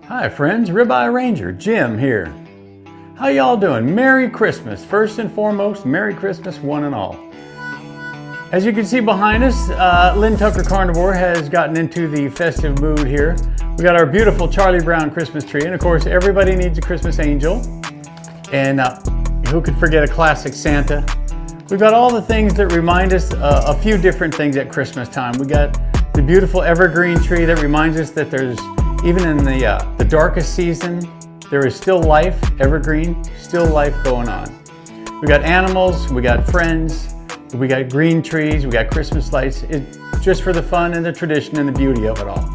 Hi friends, Ribeye Ranger, Jim here. How y'all doing? Merry Christmas. First and foremost, Merry Christmas one and all. As you can see behind us, Lynne Tucker Carnivore has gotten into the festive mood here. We got our beautiful Charlie Brown Christmas tree, and of course everybody needs a Christmas angel. And who could forget a classic Santa? We've got all the things that remind us a few different things at Christmas time. We got the beautiful evergreen tree that reminds us that there's, even in the darkest season, there is still life, evergreen, still life going on. We got animals, we got friends, we got green trees, we got Christmas lights, just for the fun and the tradition and the beauty of it all.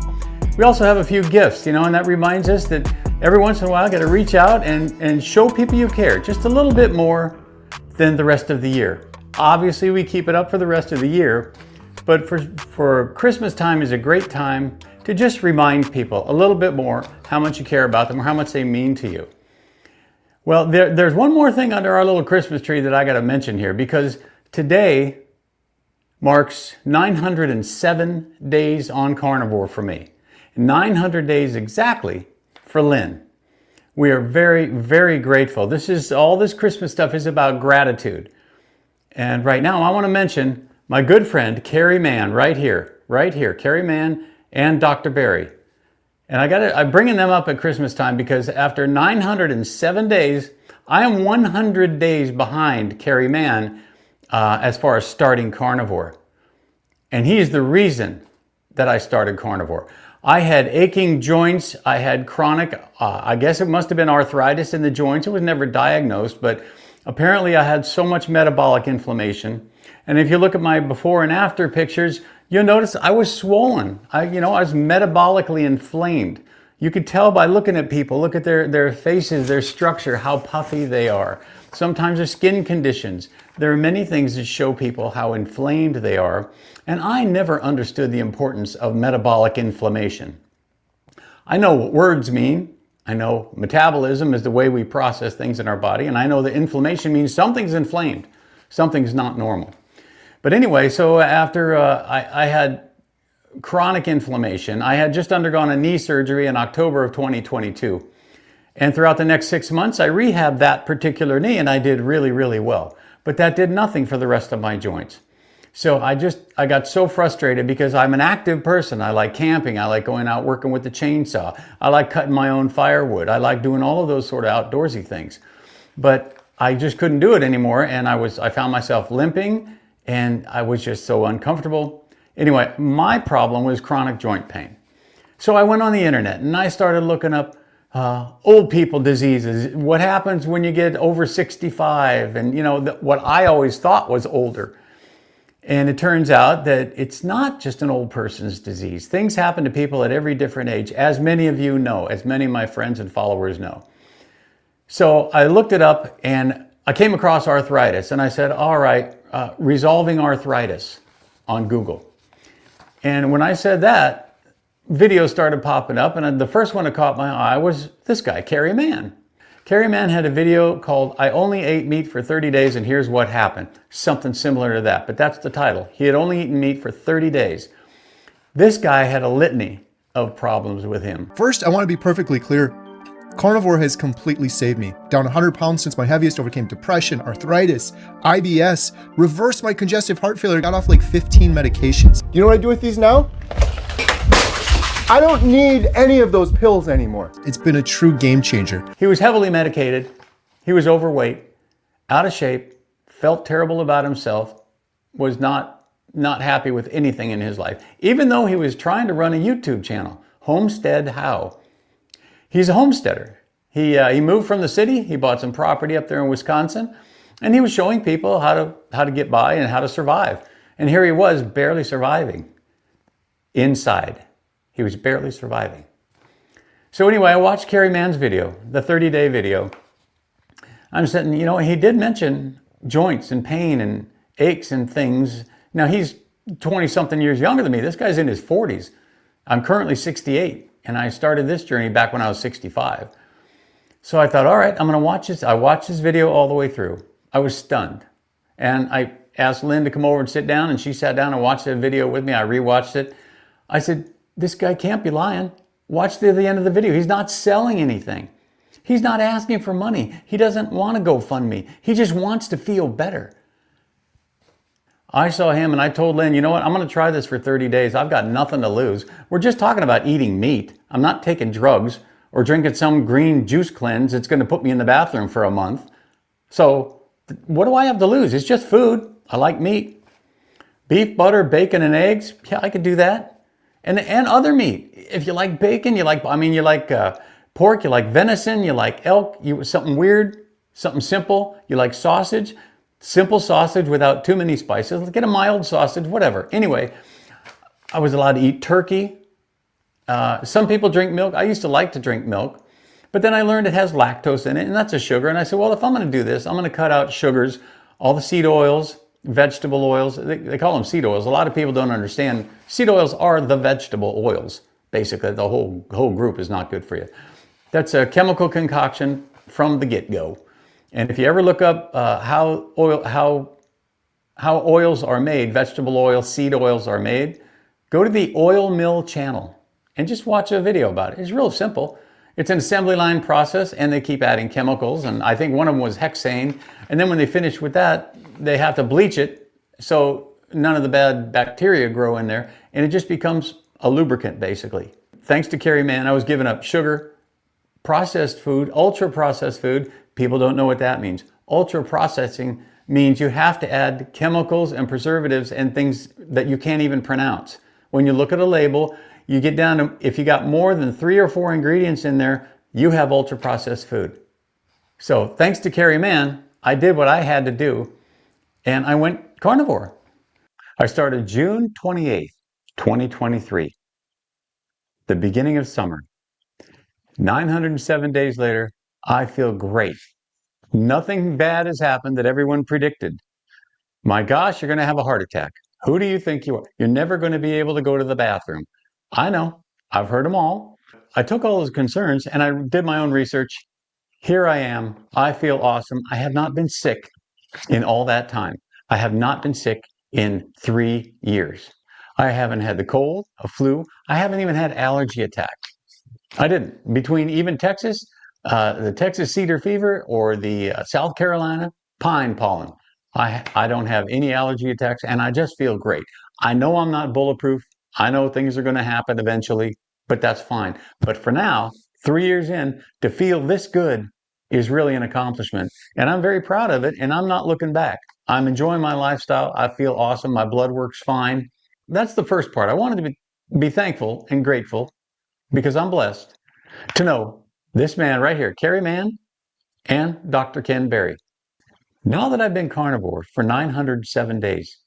We also have a few gifts, and that reminds us that every once in a while you got to reach out and show people you care, just a little bit more than the rest of the year. Obviously we keep it up for the rest of the year, but for Christmas time is a great time to just remind people a little bit more how much you care about them or how much they mean to you. Well, there's one more thing under our little Christmas tree that I got to mention here, because today marks 907 days on carnivore for me. 900 days exactly for Lynne. We are very, very grateful. All this Christmas stuff is about gratitude. And right now I want to mention my good friend, Kerry Mann, right here, Kerry Mann and Dr. Berry. And I'm bringing them up at Christmas time because after 907 days, I am 100 days behind Kerry Mann as far as starting carnivore. And he's the reason that I started carnivore. I had aching joints. I had chronic, I guess it must have been arthritis in the joints. It was never diagnosed, but apparently I had so much metabolic inflammation. And if you look at my before and after pictures, you'll notice I was swollen. I was metabolically inflamed. You could tell by looking at people, look at their faces, their structure, how puffy they are. Sometimes their skin conditions. There are many things that show people how inflamed they are. And I never understood the importance of metabolic inflammation. I know what words mean. I know metabolism is the way we process things in our body. And I know that inflammation means something's inflamed. Something's not normal. But anyway, so after I had chronic inflammation, I had just undergone a knee surgery in October of 2022. And throughout the next 6 months, I rehabbed that particular knee and I did really, really well. But that did nothing for the rest of my joints. So I got so frustrated because I'm an active person. I like camping. I like going out working with the chainsaw. I like cutting my own firewood. I like doing all of those sort of outdoorsy things. But I just couldn't do it anymore. And I found myself limping and I was just so uncomfortable. Anyway, my problem was chronic joint pain. So I went on the internet and I started looking up old people diseases. What happens when you get over 65? And what I always thought was older. And it turns out that it's not just an old person's disease. Things happen to people at every different age, as many of you know, as many of my friends and followers know. So I looked it up and I came across arthritis and I said, all right, resolving arthritis on Google. And when I said that, videos started popping up, and the first one that caught my eye was this guy, Kerry Mann. Kerry Mann had a video called I Only Ate Meat for 30 Days and Here's What Happened. Something similar to that, but that's the title. He had only eaten meat for 30 days. This guy had a litany of problems with him. First, I want to be perfectly clear. Carnivore has completely saved me. Down 100 pounds since my heaviest, overcame depression, arthritis, IBS, reversed my congestive heart failure, got off like 15 medications. You know what I do with these now? I don't need any of those pills anymore. It's been a true game changer. He was heavily medicated. He was overweight, out of shape, felt terrible about himself, was not happy with anything in his life, even though he was trying to run a YouTube channel, Homestead How. He's a homesteader. He moved from the city. He bought some property up there in Wisconsin, and he was showing people how to get by and how to survive. And here he was, barely surviving inside. He was barely surviving. So anyway, I watched Kerry Mann's video, the 30-day video. I'm sitting, he did mention joints and pain and aches and things. Now he's 20-something years younger than me. This guy's in his 40s. I'm currently 68, and I started this journey back when I was 65. So I thought, all right, I'm going to watch this. I watched this video all the way through. I was stunned. And I asked Lynne to come over and sit down, and she sat down and watched that video with me. I rewatched it. I said, this guy can't be lying. Watch the end of the video. He's not selling anything. He's not asking for money. He doesn't want to GoFundMe. He just wants to feel better. I saw him and I told Lynn, you know what? I'm going to try this for 30 days. I've got nothing to lose. We're just talking about eating meat. I'm not taking drugs or drinking some green juice cleanse. It's going to put me in the bathroom for a month. So what do I have to lose? It's just food. I like meat. Beef, butter, bacon, and eggs. Yeah, I could do that. And other meat. If you like bacon, you like pork, you like venison, you like elk, something weird, something simple. You like sausage. Simple sausage without too many spices. Let's get a mild sausage, whatever. Anyway, I was allowed to eat turkey. Some people drink milk. I used to like to drink milk, but then I learned it has lactose in it, and that's a sugar. And I said, well, if I'm going to do this, I'm going to cut out sugars, all the seed oils, vegetable oils. They call them seed oils. A lot of people don't understand. Seed oils are the vegetable oils. Basically, the whole group is not good for you. That's a chemical concoction from the get-go. And if you ever look up how oils are made, vegetable oil, seed oils are made, go to the oil mill channel and just watch a video about it. It's real simple. It's an assembly line process, and they keep adding chemicals. And I think one of them was hexane. And then when they finish with that, they have to bleach it so none of the bad bacteria grow in there. And it just becomes a lubricant, basically. Thanks to Kerry Mann, I was giving up sugar, processed food, ultra processed food. People don't know what that means. Ultra processing means you have to add chemicals and preservatives and things that you can't even pronounce. When you look at a label, you get down to, if you got more than 3 or 4 ingredients in there, you have ultra processed food. So thanks to Kerry Mann, I did what I had to do, and I went carnivore. I started June 28th, 2023, the beginning of summer. 907 days later, I feel great. Nothing bad has happened that everyone predicted. My gosh, you're going to have a heart attack. Who do you think you are? You're never going to be able to go to the bathroom. I know. I've heard them all. I took all those concerns and I did my own research. Here I am. I feel awesome. I have not been sick in all that time. I have not been sick in 3 years. I haven't had the cold, a flu. I haven't even had allergy attack. I didn't. Between even Texas, the Texas cedar fever, or the South Carolina pine pollen, I don't have any allergy attacks, and I just feel great. I know I'm not bulletproof. I know things are going to happen eventually, but that's fine. But for now, 3 years in, to feel this good is really an accomplishment, and I'm very proud of it, and I'm not looking back. I'm enjoying my lifestyle. I feel awesome. My blood works fine. That's the first part. I wanted to be thankful and grateful because I'm blessed to know this man right here, Kerry Mann and Dr. Ken Berry. Now that I've been carnivore for 907 days,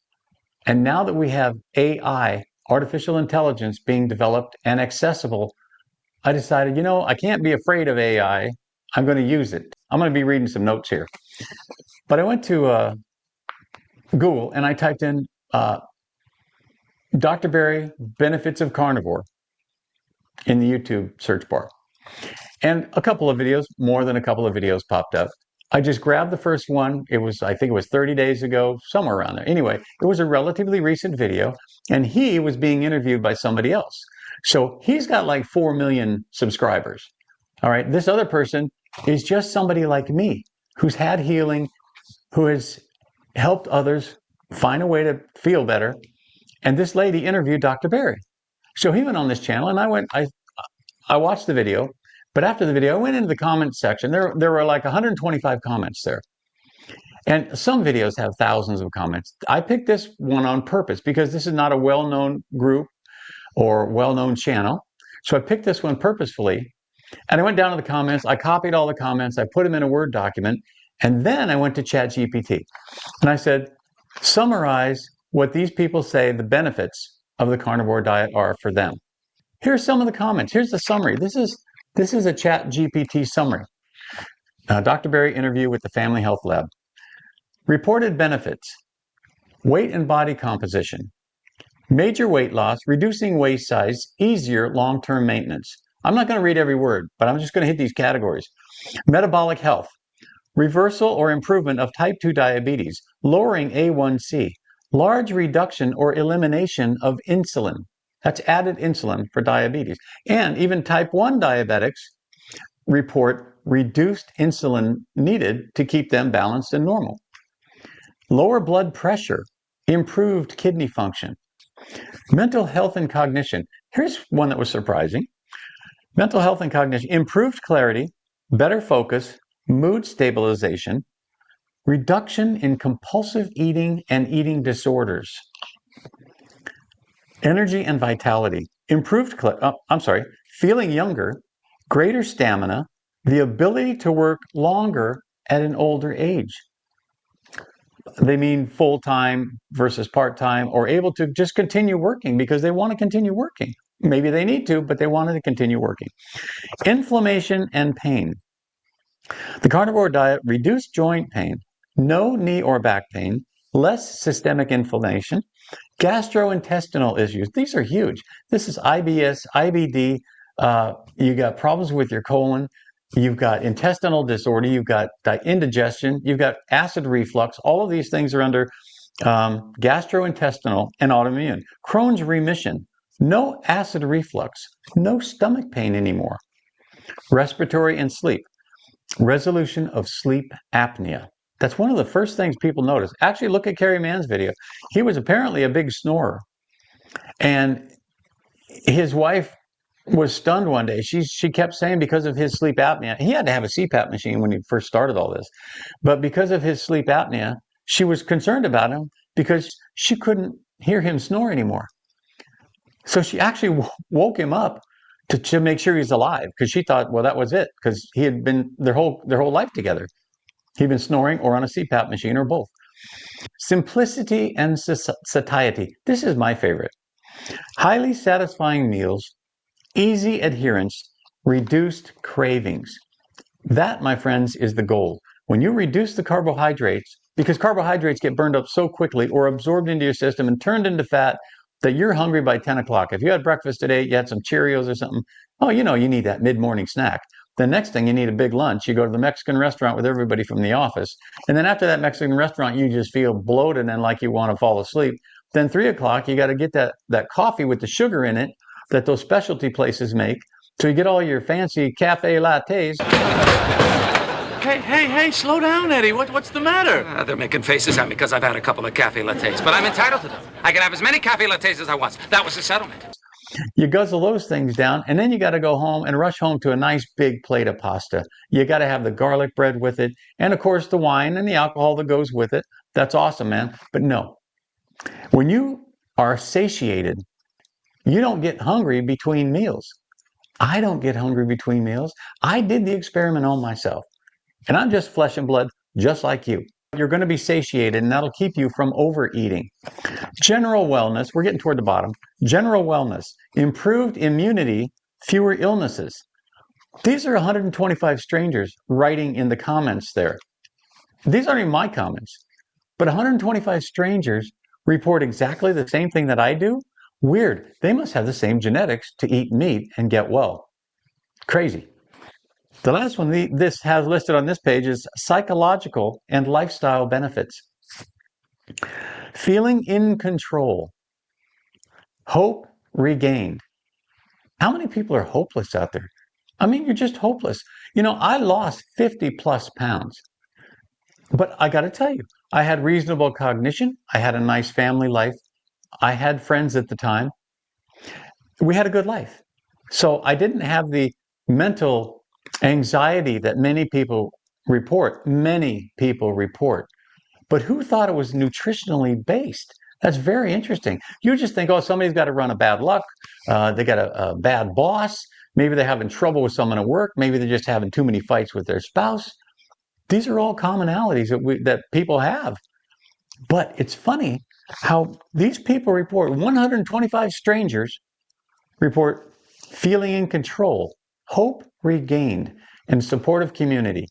and now that we have AI, artificial intelligence, being developed and accessible, I decided, you know, I can't be afraid of AI. I'm going to use it. I'm going to be reading some notes here. But I went to Google and I typed in Dr. Berry, benefits of carnivore in the YouTube search bar. And a couple of videos, more than a couple of videos popped up. I just grabbed the first one. I think it was 30 days ago, somewhere around there. Anyway, it was a relatively recent video, and he was being interviewed by somebody else. So he's got like 4 million subscribers. All right, this other person is just somebody like me who's had healing, who has helped others find a way to feel better. And this lady interviewed Dr. Berry. So he went on this channel, and I watched the video. But after the video, I went into the comment section. There were like 125 comments there. And some videos have thousands of comments. I picked this one on purpose because this is not a well-known group or well-known channel. So I picked this one purposefully. And I went down to the comments. I copied all the comments. I put them in a Word document. And then I went to ChatGPT. And I said, summarize what these people say the benefits of the carnivore diet are for them. Here's some of the comments. Here's the summary. This is a ChatGPT summary. Dr. Berry interview with the Family Health Lab. Reported benefits: weight and body composition, major weight loss, reducing waist size, easier long-term maintenance. I'm not going to read every word, but I'm just going to hit these categories. Metabolic health, reversal or improvement of type 2 diabetes, lowering A1C, large reduction or elimination of insulin, That's added insulin for diabetes. And even type 1 diabetics report reduced insulin needed to keep them balanced and normal. Lower blood pressure, improved kidney function. Mental health and cognition. Here's one that was surprising. Mental health and cognition, improved clarity, better focus, mood stabilization, reduction in compulsive eating and eating disorders. Energy and vitality, feeling younger, greater stamina, the ability to work longer at an older age. They mean full-time versus part-time, or able to just continue working because they want to continue working. Maybe they need to, but they wanted to continue working. Inflammation and pain. The carnivore diet reduced joint pain, no knee or back pain, less systemic inflammation, gastrointestinal issues. These are huge. This is IBS, IBD. You got problems with your colon. You've got intestinal disorder. You've got indigestion. You've got acid reflux. All of these things are under gastrointestinal and autoimmune. Crohn's remission. No acid reflux. No stomach pain anymore. Respiratory and sleep. Resolution of sleep apnea. That's one of the first things people notice. Actually, look at Kerry Mann's video. He was apparently a big snorer. And his wife was stunned one day. She kept saying because of his sleep apnea, he had to have a CPAP machine when he first started all this. But because of his sleep apnea, she was concerned about him because she couldn't hear him snore anymore. So she actually woke him up to make sure he's alive, because she thought, well, that was it, because he had been their whole life together. He'd been snoring or on a CPAP machine or both. Simplicity and satiety. This is my favorite. Highly satisfying meals, easy adherence, reduced cravings. That, my friends, is the goal. When you reduce the carbohydrates, because carbohydrates get burned up so quickly or absorbed into your system and turned into fat that you're hungry by 10 o'clock. If you had breakfast today, you had some Cheerios or something, oh, you know, you need that mid-morning snack. The next thing, you need a big lunch. You go to the Mexican restaurant with everybody from the office. And then after that Mexican restaurant, you just feel bloated and like you want to fall asleep. Then 3 o'clock, you got to get that coffee with the sugar in it that those specialty places make. So you get all your fancy cafe lattes. Hey, slow down, Eddie. What's the matter? They're making faces at me because I've had a couple of cafe lattes, but I'm entitled to them. I can have as many cafe lattes as I want. That was the settlement. You guzzle those things down, and then you got to go home and rush home to a nice big plate of pasta. You got to have the garlic bread with it, and of course the wine and the alcohol that goes with it. That's awesome, man. But no, when you are satiated, you don't get hungry between meals. I don't get hungry between meals. I did the experiment on myself, and I'm just flesh and blood, just like you. You're going to be satiated, and that'll keep you from overeating. General wellness, we're getting toward the bottom. General wellness, improved immunity, fewer illnesses. These are 125 strangers writing in the comments there. These aren't even my comments, but 125 strangers report exactly the same thing that I do. Weird. They must have the same genetics to eat meat and get well. Crazy. The last one this has listed on this page is psychological and lifestyle benefits. Feeling in control. Hope regained. How many people are hopeless out there? I mean, you're just hopeless. You know, I lost 50 plus pounds. But I got to tell you, I had reasonable cognition. I had a nice family life. I had friends at the time. We had a good life. So I didn't have the mental anxiety that many people report. Many people report. But who thought it was nutritionally based? That's very interesting. You just think, oh, somebody's got to run a bad luck. They got a bad boss. Maybe they're having trouble with someone at work. Maybe they're just having too many fights with their spouse. These are all commonalities that people have. But it's funny how these people report, 125 strangers report feeling in control, hope regained, and supportive community.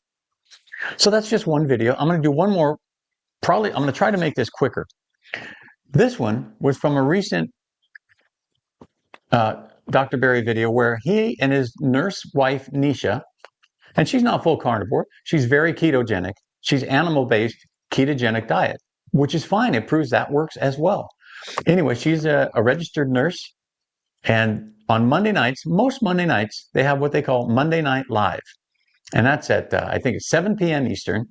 So that's just one video. I'm going to do one more. I'm going to try to make this quicker. This one was from a recent Dr. Berry video where he and his nurse wife, Neisha, and she's not full carnivore. She's very ketogenic. She's animal-based ketogenic diet, which is fine. It proves that works as well. Anyway, she's a registered nurse. And on Monday nights, most Monday nights, they have what they call Monday Night Live. And that's at, I think it's 7 p.m. Eastern.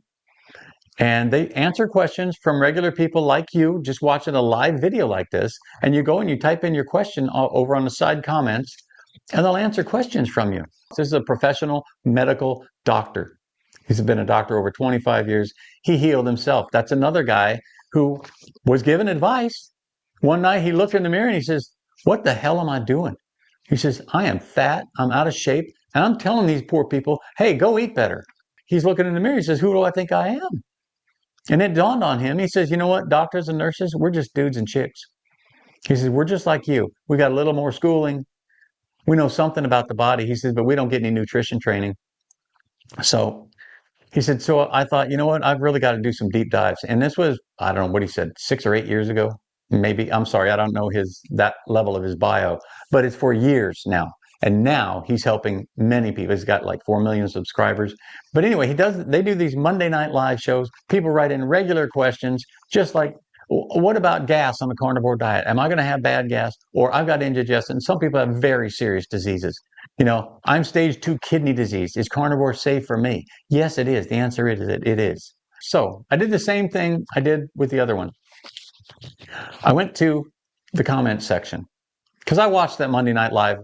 And they answer questions from regular people like you, just watching a live video like this. And you go and you type in your question over on the side comments, and they'll answer questions from you. This is a professional medical doctor. He's been a doctor over 25 years. He healed himself. That's another guy who was given advice. One night he looked in the mirror and he says, "What the hell am I doing?" He says, "I am fat, I'm out of shape, and I'm telling these poor people, hey, go eat better." He's looking in the mirror, he says, "Who do I think I am?" And it dawned on him. He says, "You know what, doctors and nurses, we're just dudes and chicks." He says, "We're just like you. We got a little more schooling. We know something about the body." He says, "But we don't get any nutrition training." So he said, so I thought, you know what, I've really got to do some deep dives. And this was, I don't know what he said, 6 or 8 years ago. Maybe, I'm sorry, I don't know that level of his bio, but it's for years now. And now he's helping many people. He's got like 4 million subscribers. But anyway, they do these Monday Night Live shows. People write in regular questions, just like, what about gas on a carnivore diet? Am I going to have bad gas? Or I've got indigestion. Some people have very serious diseases. You know, I'm stage 2 kidney disease. Is carnivore safe for me? Yes, it is. The answer is it is. So I did the same thing I did with the other one. I went to the comment section because I watched that Monday Night Live.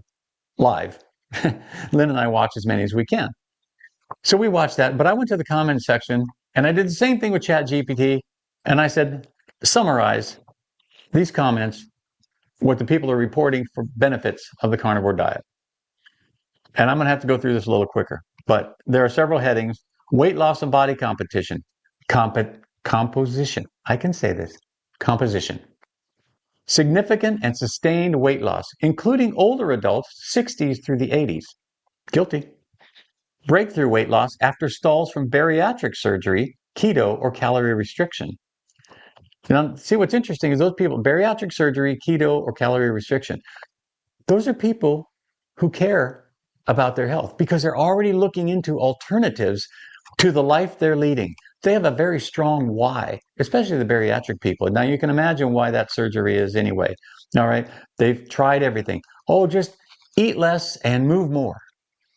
Lynn and I watch as many as we can. So we watched that, but I went to the comment section and I did the same thing with ChatGPT. And I said, summarize these comments, what the people are reporting for benefits of the carnivore diet. And I'm going to have to go through this a little quicker, but there are several headings. Weight loss and body composition. Composition. I can say this. Composition. Significant and sustained weight loss, including older adults, 60s through the 80s. Guilty. Breakthrough weight loss after stalls from bariatric surgery, keto, or calorie restriction. Now, see what's interesting is those people, bariatric surgery, keto, or calorie restriction, those are people who care about their health because they're already looking into alternatives to the life they're leading. They have a very strong why, especially the bariatric people. Now, you can imagine why that surgery is anyway. All right. They've tried everything. Oh, just eat less and move more.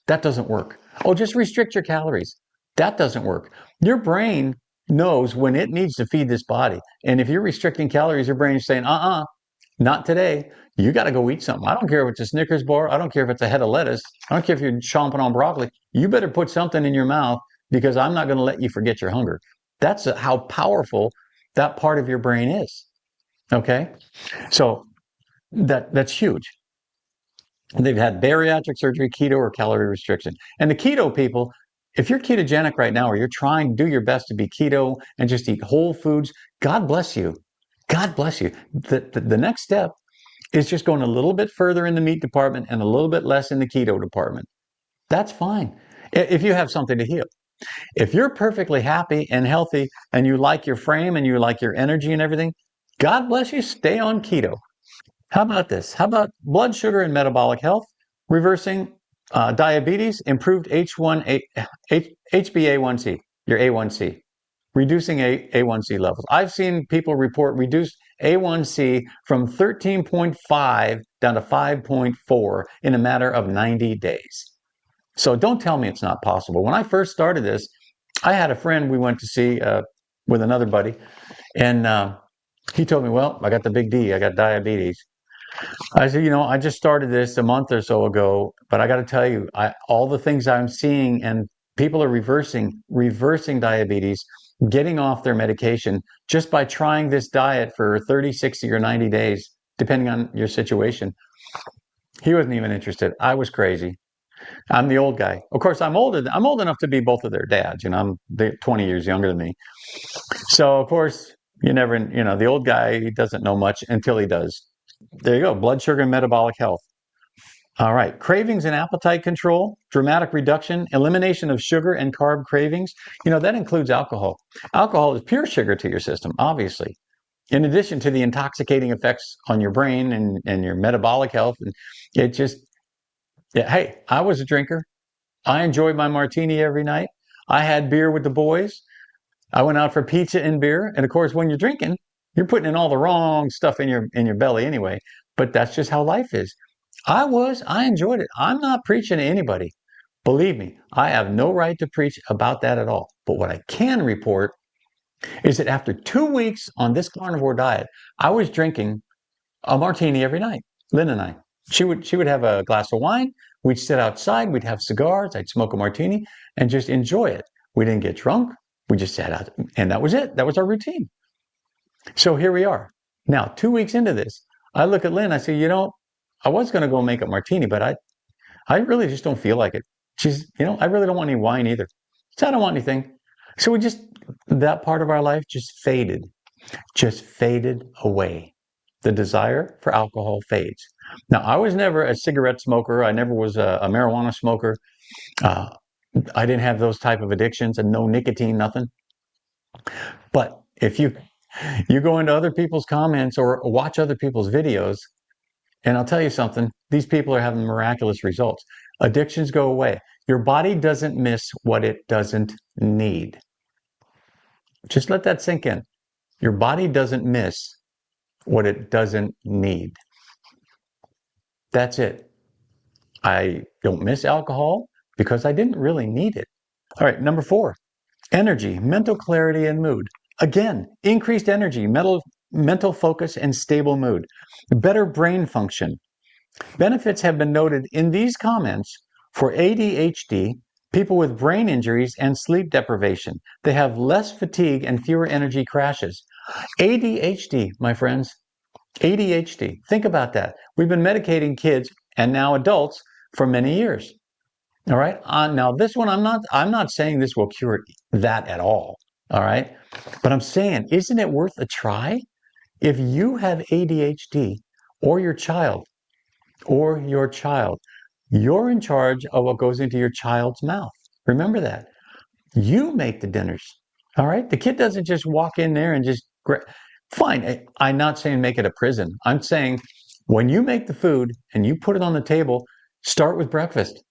That doesn't work. Oh, just restrict your calories. That doesn't work. Your brain knows when it needs to feed this body. And if you're restricting calories, your brain is saying, not today. You got to go eat something. I don't care if it's a Snickers bar. I don't care if it's a head of lettuce. I don't care if you're chomping on broccoli. You better put something in your mouth because I'm not going to let you forget your hunger. That's how powerful that part of your brain is. Okay? So that's huge. They've had bariatric surgery, keto, or calorie restriction. And the keto people, if you're ketogenic right now or you're trying to do your best to be keto and just eat whole foods, God bless you. God bless you. The next step is just going a little bit further in the meat department and a little bit less in the keto department. That's fine if you have something to heal. If you're perfectly happy and healthy and you like your frame and you like your energy and everything, God bless you, stay on keto. How about this? How about blood sugar and metabolic health, reversing diabetes, improved HbA1c, your A1C, reducing A1C levels. I've seen people report reduced A1C from 13.5 down to 5.4 in a matter of 90 days. So don't tell me it's not possible. When I first started this, I had a friend we went to see with another buddy, and he told me, well, I got the big D, I got diabetes. I said, I just started this a month or so ago, but I got to tell you, all the things I'm seeing, and people are reversing diabetes, getting off their medication just by trying this diet for 30, 60, or 90 days, depending on your situation. He wasn't even interested. I was crazy. I'm the old guy. Of course, I'm old enough to be both of their dads. I'm 20 years younger than me. So, of course, the old guy, he doesn't know much until he does. There you go. Blood sugar and metabolic health. All right. Cravings and appetite control, dramatic reduction, elimination of sugar and carb cravings. That includes alcohol. Alcohol is pure sugar to your system, obviously. In addition to the intoxicating effects on your brain and your metabolic health. And it just, hey, I was a drinker. I enjoyed my martini every night. I had beer with the boys. I went out for pizza and beer. And of course, when you're drinking, you're putting in all the wrong stuff in your belly anyway. But that's just how life is. I enjoyed it. I'm not preaching to anybody. Believe me, I have no right to preach about that at all. But what I can report is that after 2 weeks on this carnivore diet, I was drinking a martini every night. Lynne and I. She would have a glass of wine. We'd sit outside. We'd have cigars. I'd smoke a martini and just enjoy it. We didn't get drunk. We just sat out, and that was it. That was our routine. So here we are. Now, 2 weeks into this, I look at Lynne. I say, I was going to go make a martini, but I really just don't feel like it. I really don't want any wine either. So I don't want anything. So that part of our life just faded away. The desire for alcohol fades. Now, I was never a cigarette smoker. I never was a marijuana smoker. I didn't have those type of addictions and no nicotine, nothing. But if you go into other people's comments or watch other people's videos, and I'll tell you something, these people are having miraculous results. Addictions go away. Your body doesn't miss what it doesn't need. Just let that sink in. Your body doesn't miss what it doesn't need. That's it. I don't miss alcohol because I didn't really need it. All right, number 4, energy, mental clarity, and mood. Again, increased energy, mental focus, and stable mood. Better brain function. Benefits have been noted in these comments for ADHD, people with brain injuries, and sleep deprivation. They have less fatigue and fewer energy crashes. ADHD, my friends, ADHD. Think about that. We've been medicating kids and now adults for many years. All right. Now this one, I'm not saying this will cure that at all. All right. But I'm saying, isn't it worth a try? If you have ADHD or your child, you're in charge of what goes into your child's mouth. Remember that. You make the dinners. All right. The kid doesn't just walk in there and just fine. I'm not saying make it a prison. I'm saying when you make the food and you put it on the table, start with breakfast.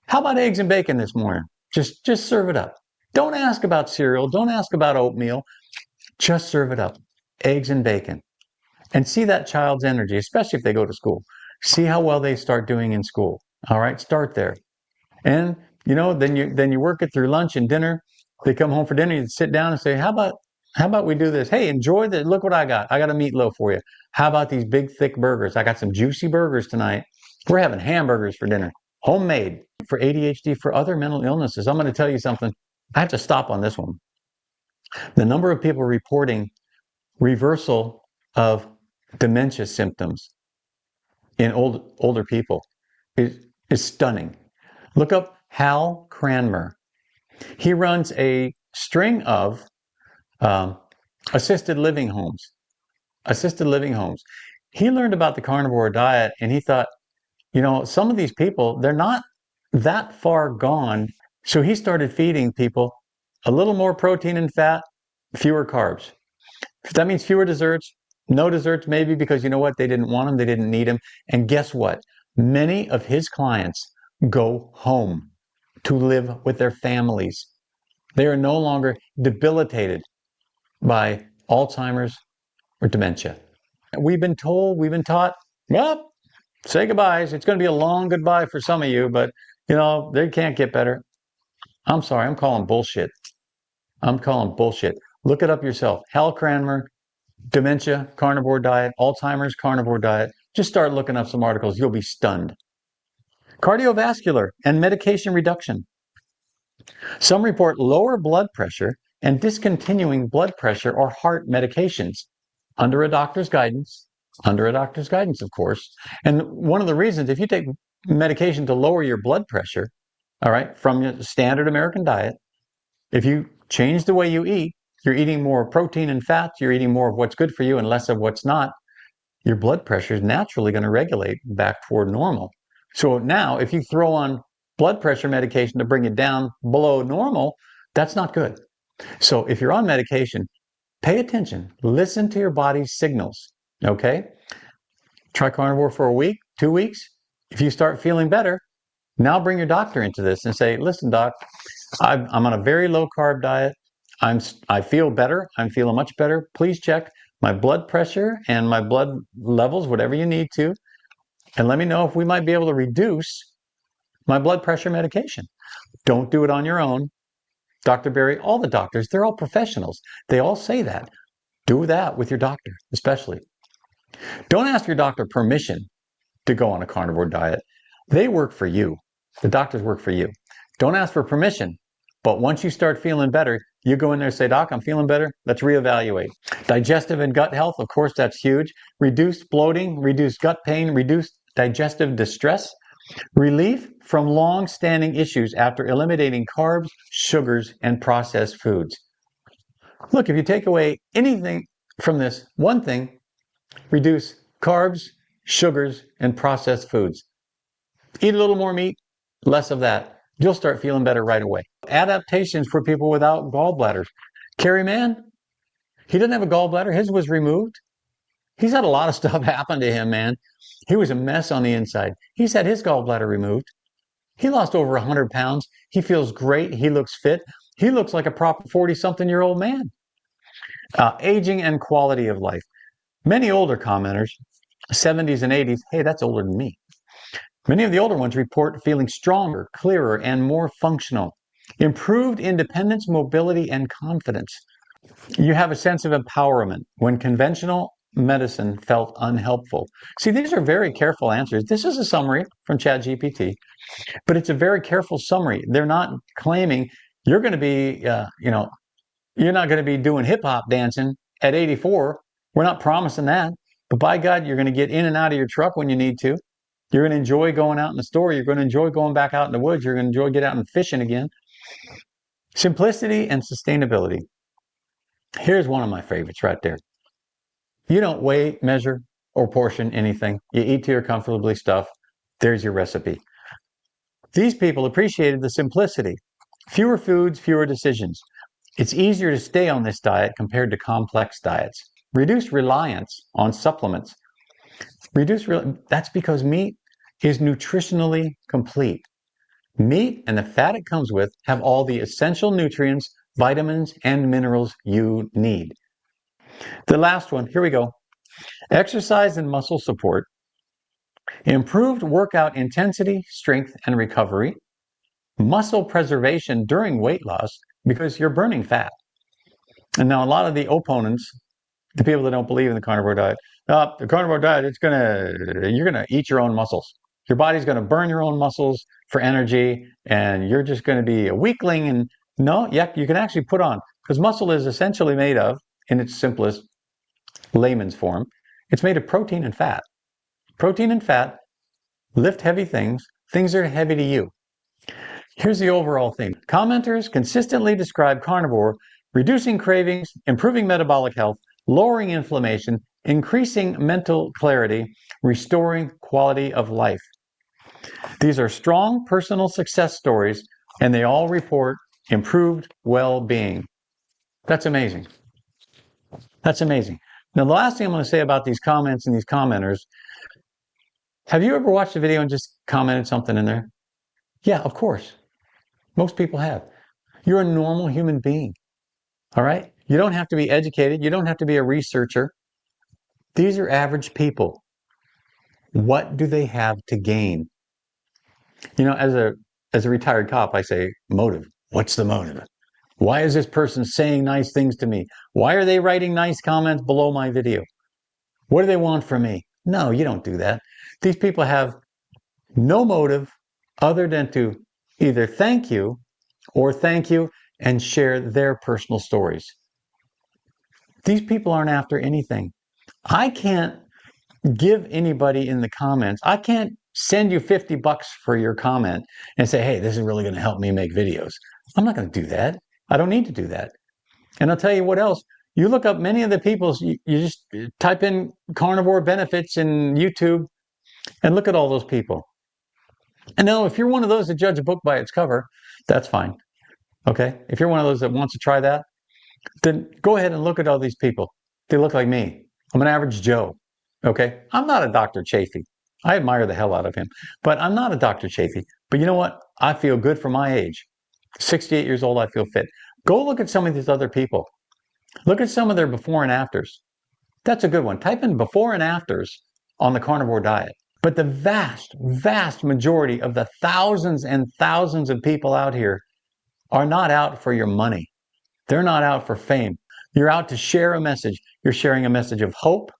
How about eggs and bacon this morning? Just serve it up. Don't ask about cereal. Don't ask about oatmeal. Just serve it up. Eggs and bacon. And see that child's energy, especially if they go to school. See how well they start doing in school. All right, start there. And then you work it through lunch and dinner. They come home for dinner, you sit down and say, how about we do this? Hey, enjoy this. Look what I got. I got a meatloaf for you. How about these big, thick burgers? I got some juicy burgers tonight. We're having hamburgers for dinner. Homemade. For ADHD, for other mental illnesses. I'm going to tell you something. I have to stop on this one. The number of people reporting reversal of dementia symptoms in older people is stunning. Look up Hal Cranmer. He runs a string of assisted living homes. He learned about the carnivore diet and he thought, some of these people, they're not that far gone. So he started feeding people a little more protein and fat, fewer carbs. If that means fewer desserts, no desserts, maybe because you know what? They didn't want them, they didn't need them. And guess what? Many of his clients go home to live with their families. They are no longer debilitated by Alzheimer's or dementia. We've been taught, well, say goodbyes. It's going to be a long goodbye for some of you, but they can't get better. I'm sorry, I'm calling bullshit. Look it up yourself. Hal Cranmer, dementia, carnivore diet, Alzheimer's, carnivore diet. Just start looking up some articles. You'll be stunned. Cardiovascular and medication reduction. Some report lower blood pressure and discontinuing blood pressure or heart medications under a doctor's guidance, of course. And one of the reasons, if you take medication to lower your blood pressure, all right, from your standard American diet, if you change the way you eat, you're eating more protein and fats, you're eating more of what's good for you and less of what's not, your blood pressure is naturally going to regulate back toward normal. So now, if you throw on blood pressure medication to bring it down below normal, that's not good. So if you're on medication, pay attention. Listen to your body's signals, okay? Try carnivore for a week, 2 weeks. If you start feeling better, now bring your doctor into this and say, listen, doc, I'm on a very low carb diet. I feel better. I'm feeling much better. Please check my blood pressure and my blood levels, whatever you need to. and let me know if we might be able to reduce my blood pressure medication. Don't do it on your own. Dr. Berry, all the doctors, they're all professionals. They all say that. Do that with your doctor, especially. Don't ask your doctor permission to go on a carnivore diet. They work for you. The doctors work for you. Don't ask for permission. But once you start feeling better, you go in there and say, Doc, I'm feeling better. Let's reevaluate. Digestive and gut health, of course, that's huge. Reduced bloating, reduced gut pain, reduced digestive distress. Relief from long-standing issues after eliminating carbs, sugars, and processed foods. Look, if you take away anything from this, one thing, reduce carbs, sugars, and processed foods. Eat a little more meat, less of that. You'll start feeling better right away. Adaptations for people without gallbladders. Kerry Mann, he didn't have a gallbladder. His was removed. He's had a lot of stuff happen to him, man. He was a mess on the inside. He's had his gallbladder removed. He lost over 100 pounds. He feels great. He looks fit. He looks like a proper 40-something-year-old man. Aging and quality of life. Many older commenters, 70s and 80s, hey, that's older than me. Many of the older ones report feeling stronger, clearer, and more functional. Improved independence, mobility, and confidence. You have a sense of empowerment when conventional medicine felt unhelpful. See, these are very careful answers. This is a summary from ChatGPT, but it's a very careful summary. They're not claiming you're going to be, you're not going to be doing hip hop dancing at 84. We're not promising that. But by God, you're going to get in and out of your truck when you need to. You're going to enjoy going out in the store. You're going to enjoy going back out in the woods. You're going to enjoy getting out and fishing again. Simplicity and sustainability. Here's one of my favorites right there. You don't weigh, measure, or portion anything. You eat to your comfortably stuff. There's your recipe. These people appreciated the simplicity. Fewer foods, fewer decisions. It's easier to stay on this diet compared to complex diets. Reduce reliance on supplements. That's because meat is nutritionally complete. Meat and the fat it comes with have all the essential nutrients, vitamins, and minerals you need. The last one, here we go. Exercise and muscle support. Improved workout intensity, strength, and recovery. Muscle preservation during weight loss because you're burning fat. And now a lot of the opponents, the people that don't believe in the carnivore diet, the carnivore diet, you're gonna eat your own muscles. Your body's gonna burn your own muscles for energy, and you're just gonna be a weakling. And no, yeah, you can actually put on, because muscle is essentially made of, in its simplest layman's form, it's made of protein and fat. Protein and fat lift heavy things that are heavy to you. Here's the overall theme. Commenters consistently describe carnivore reducing cravings, improving metabolic health, lowering inflammation, increasing mental clarity, restoring quality of life. These are strong personal success stories, and they all report improved well-being. That's amazing. That's amazing. Now, the last thing I'm going to say about these comments and these commenters, have you ever watched a video and just commented something in there? Yeah, of course. Most people have. You're a normal human being. All right? You don't have to be educated. You don't have to be a researcher. These are average people. What do they have to gain? You know, as a retired cop, I say, motive. What's the motive? Why is this person saying nice things to me? Why are they writing nice comments below my video? What do they want from me? No, you don't do that. These people have no motive other than to either thank you and share their personal stories. These people aren't after anything. I can't give anybody in the comments, I can't send you $50 for your comment and say, hey, this is really going to help me make videos. I'm not going to do that. I don't need to do that. And I'll tell you what else. You look up many of the people, you just type in carnivore benefits in YouTube and look at all those people. And now, if you're one of those that judge a book by its cover, that's fine. Okay? If you're one of those that wants to try that, then go ahead and look at all these people. They look like me. I'm an average Joe. Okay? I'm not a Dr. Chafee. I admire the hell out of him. But I'm not a Dr. Chafee. But you know what? I feel good for my age. 68 years old, I feel fit. Go look at some of these other people. Look at some of their before and afters. That's a good one. Type in before and afters on the carnivore diet. But the vast, vast majority of the thousands and thousands of people out here are not out for your money. They're not out for fame. You're out to share a message. You're sharing a message of hope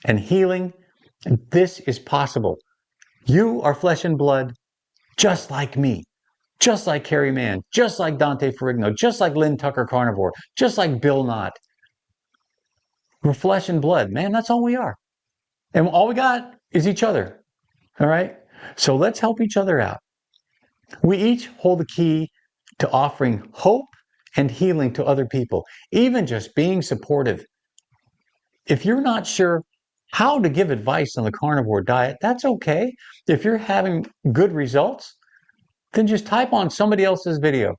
and healing. And this is possible. You are flesh and blood, just like me, just like Kerry Mann, just like Dante Ferrigno, just like Lynne Tucker Carnivore, just like Bill Knott. We're flesh and blood, man. That's all we are. And all we got is each other. All right? So let's help each other out. We each hold the key to offering hope and healing to other people, even just being supportive. If you're not sure how to give advice on the carnivore diet, that's okay. If you're having good results, then just type on somebody else's video.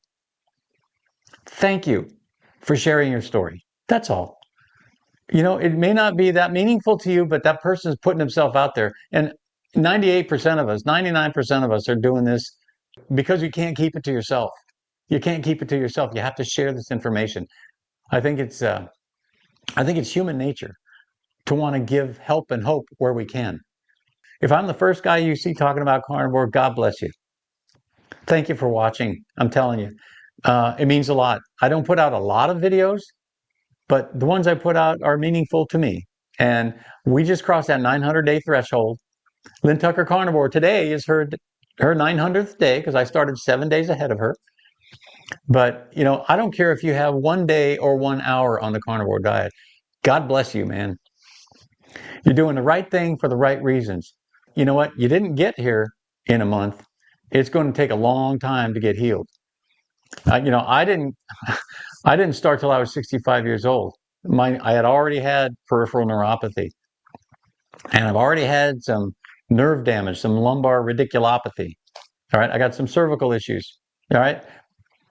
Thank you for sharing your story. That's all. You know, it may not be that meaningful to you, but that person is putting himself out there. And 98% of us, 99% of us are doing this because you can't keep it to yourself. You can't keep it to yourself. You have to share this information. I think it's human nature to want to give help and hope where we can. If I'm the first guy you see talking about carnivore, God bless you. Thank you for watching. I'm telling you, it means a lot. I don't put out a lot of videos, but the ones I put out are meaningful to me. And we just crossed that 900-day threshold. Lynne Tucker Carnivore today is her 900th day because I started 7 days ahead of her. But, you know, I don't care if you have 1 day or 1 hour on the carnivore diet. God bless you, man. You're doing the right thing for the right reasons. You know what? You didn't get here in a month. It's going to take a long time to get healed. You know, I didn't start till I was 65 years old. I had already had peripheral neuropathy, and I've already had some nerve damage, some lumbar radiculopathy. All right, I got some cervical issues. All right,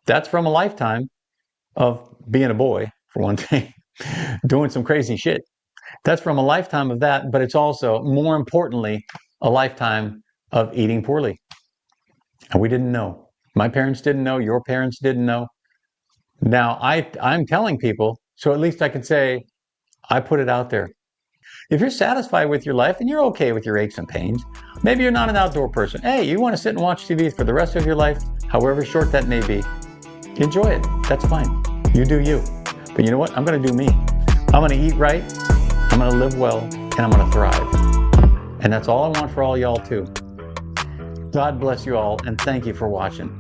that's from a lifetime of being a boy, for one thing, doing some crazy shit. That's from a lifetime of that, but it's also, more importantly, a lifetime of eating poorly. And we didn't know. My parents didn't know. Your parents didn't know. Now, I'm telling people, so at least I can say, I put it out there. If you're satisfied with your life and you're okay with your aches and pains, maybe you're not an outdoor person. Hey, you want to sit and watch TV for the rest of your life, however short that may be, enjoy it. That's fine. You do you. But you know what? I'm going to do me. I'm going to eat right. I'm going to live well, and I'm going to thrive. And that's all I want for all y'all too. God bless you all, and thank you for watching.